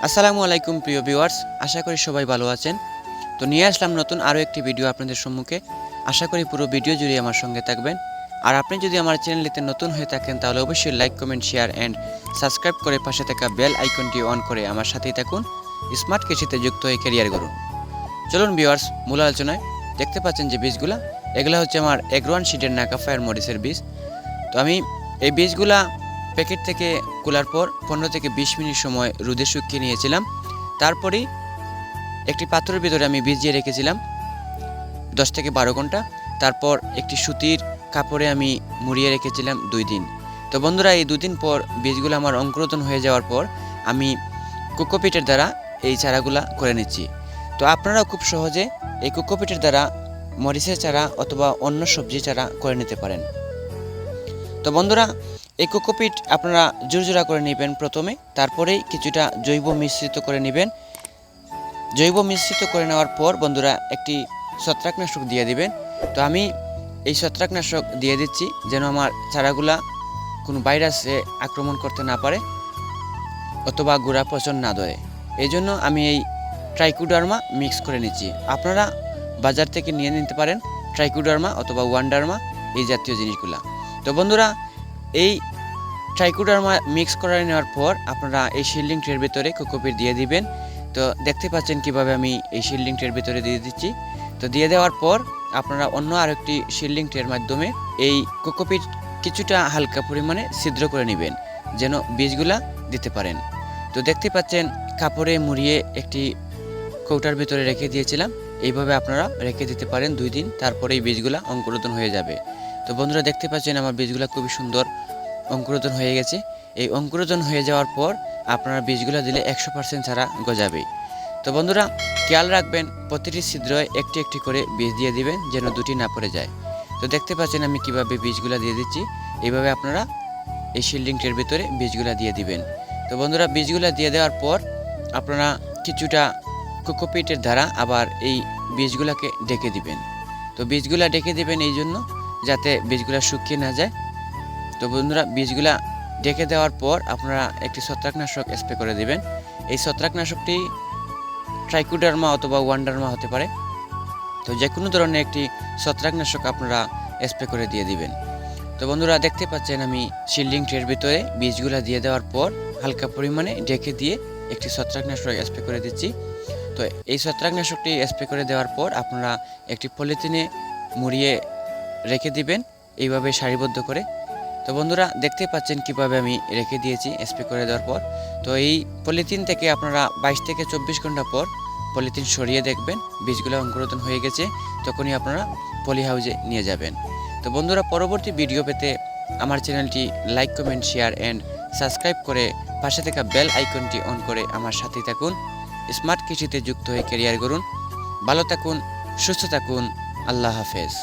আসসালামু আলাইকুম প্রিয় ভিউয়ার্স, আশা করি সবাই ভালো আছেন। তো নিয়ে আসলাম নতুন আরও একটি ভিডিও আপনাদের সম্মুখে। আশা করি পুরো ভিডিও জুড়ে আমার সঙ্গে থাকবেন। আর আপনি যদি আমার চ্যানেলটিতে নতুন হয়ে থাকেন তাহলে অবশ্যই like, comment, share and subscribe করে পাশে থাকা বেল আইকনটি অন করে আমার সাথেই থাকুন। স্মার্ট কৃষিতে যুক্ত হয়ে ক্যারিয়ার গড়ুন। চলুন ভিউয়ার্স, মূল আলোচনায়। দেখতে পাচ্ছেন যে বীজগুলা, এগুলো হচ্ছে আমার এগ্রোয়ান সিডের নাকা ফায়ার মরিচের বীজ। তো আমি এই বীজগুলা প্যাকেট থেকে খোলার পর 15 থেকে 20 মিনিট সময় রোদে শুকিয়ে নিয়েছিলাম। তারপরেই একটি পাত্রের ভিতরে আমি ভিজিয়ে রেখেছিলাম 10 থেকে 12 ঘন্টা। তারপর একটি সুতির কাপড়ে আমি মুড়িয়ে রেখেছিলাম 2 দিন। তো বন্ধুরা, এই 2 দিন পর বীজগুলো আমার অঙ্কুরোদন হয়ে যাওয়ার পর আমি কোকোপিটের দ্বারা এই চারাগুলা করে নিচ্ছি। তো আপনারাও খুব সহজে এই কোকোপিটের দ্বারা মরিচের চারা অথবা অন্য সবজি চারা করে নিতে পারেন। তো বন্ধুরা, এই কোকোপিট আপনারা জোড়া করে নেবেন প্রথমে, তারপরেই কিছুটা জৈব মিশ্রিত করে নেবেন। জৈব মিশ্রিত করে নেওয়ার পর বন্ধুরা একটি ছত্রাকনাশক দিয়ে দিবেন। তো আমি এই ছত্রাকনাশক দিয়ে দিচ্ছি যেন আমার চারাগুলা কোনো ভাইরাসে আক্রমণ করতে না পারে অথবা গোড়া পচন না ধরে। এই জন্য আমি এই ট্রাইকোডার্মা মিক্স করে নিচ্ছি। আপনারা বাজার থেকে নিয়ে নিতে পারেন ট্রাইকোডার্মা অথবা ওয়ান্ডারমা, এই জাতীয় জিনিসগুলা। তো বন্ধুরা, এই ট্রাইকোডার্মা মিক্স করে নেওয়ার পর আপনারা এই শিল্ডিং ট্রের ভিতরে কোকোপিট দিয়ে দিবেন। তো দেখতে পাচ্ছেন কিভাবে আমি এই শিল্ডিং ট্রের ভিতরে দিয়ে দিচ্ছি। তো দিয়ে দেওয়ার পর আপনারা অন্য আরেকটি শিল্ডিং ট্রের মাধ্যমে এই কোকোপিট কিছুটা হালকা পরিমাণে ছিদ্র করে নেবেন যেন বীজগুলা দিতে পারেন। তো দেখতে পাচ্ছেন কাপড়ে মুড়িয়ে একটি কৌটার ভিতরে রেখে দিয়েছিলাম। এইভাবে আপনারা রেখে দিতে পারেন 2 দিন, তারপরে এই বীজগুলা অঙ্কুরোদন হয়ে যাবে। তো বন্ধুরা, দেখতে পাচ্ছেন আমার বীজগুলা খুবই সুন্দর অঙ্কুরোদন হয়ে গেছে। এই অঙ্কুরোদন হয়ে যাওয়ার পর আপনারা বীজগুলো দিলে 100% চারা গজাবে। তো বন্ধুরা, খেয়াল রাখবেন প্রতিটি ছিদ্রে একটি একটি করে বীজ দিয়ে দিবেন যেন দুটি না পড়ে যায়। তো দেখতে পাচ্ছেন আমি কিভাবে বীজগুলো দিয়ে দিচ্ছি। এইভাবে আপনারা এই শিল্ডিং ট্রের ভিতরে বীজগুলো দিয়ে দিবেন। তো বন্ধুরা, বীজগুলো দিয়ে দেওয়ার পর আপনারা কিছুটা কোকোপিটের দ্বারা আবার এই বীজগুলোকে ঢেকে দিবেন। তো বীজগুলো ঢেকে দিবেন এই জন্য যাতে বীজগুলো শুকিয়ে না যায়। তো বন্ধুরা, বীজগুলা ঢেকে দেওয়ার পর আপনারা একটি ছত্রাকনাশক স্প্রে করে দিবেন। এই ছত্রাকনাশকটি ট্রাইকোডার্মা অথবা ওয়ান্ডারমা হতে পারে। তো যে কোনো ধরনের একটি ছত্রাকনাশক আপনারা স্প্রে করে দিয়ে দিবেন। তো বন্ধুরা, দেখতে পাচ্ছেন আমি শিল্ডিং ট্রের ভিতরে বীজগুলা দিয়ে দেওয়ার পর হালকা পরিমাণে ঢেকে দিয়ে একটি ছত্রাকনাশক স্প্রে করে দিচ্ছি। তো এই ছত্রাকনাশকটি স্প্রে করে দেওয়ার পর আপনারা একটি পলিথিনে মুড়িয়ে রেখে দিবেন এইভাবে সারিবদ্ধ করে। তো বন্ধুরা, দেখতে পাচ্ছেন কিভাবে আমি রেখে দিয়েছি স্প্রে করে দেওয়ার পর। তো এই পলিথিন থেকে আপনারা 22 থেকে 24 ঘন্টা পর পলিথিন সরিয়ে দেখবেন বীজগুলো অঙ্কুরোদন হয়ে গেছে, তখনই আপনারা পলি হাউজে নিয়ে যাবেন। তো বন্ধুরা, পরবর্তী ভিডিও পেতে আমার চ্যানেলটি like, comment, share and subscribe করে পাশে থাকা বেল আইকনটি অন করে আমার সাথেই থাকুন। স্মার্ট কৃষিতে যুক্ত হয়ে ক্যারিয়ার গড়ুন। ভালো থাকুন, সুস্থ থাকুন। আল্লাহ হাফেজ।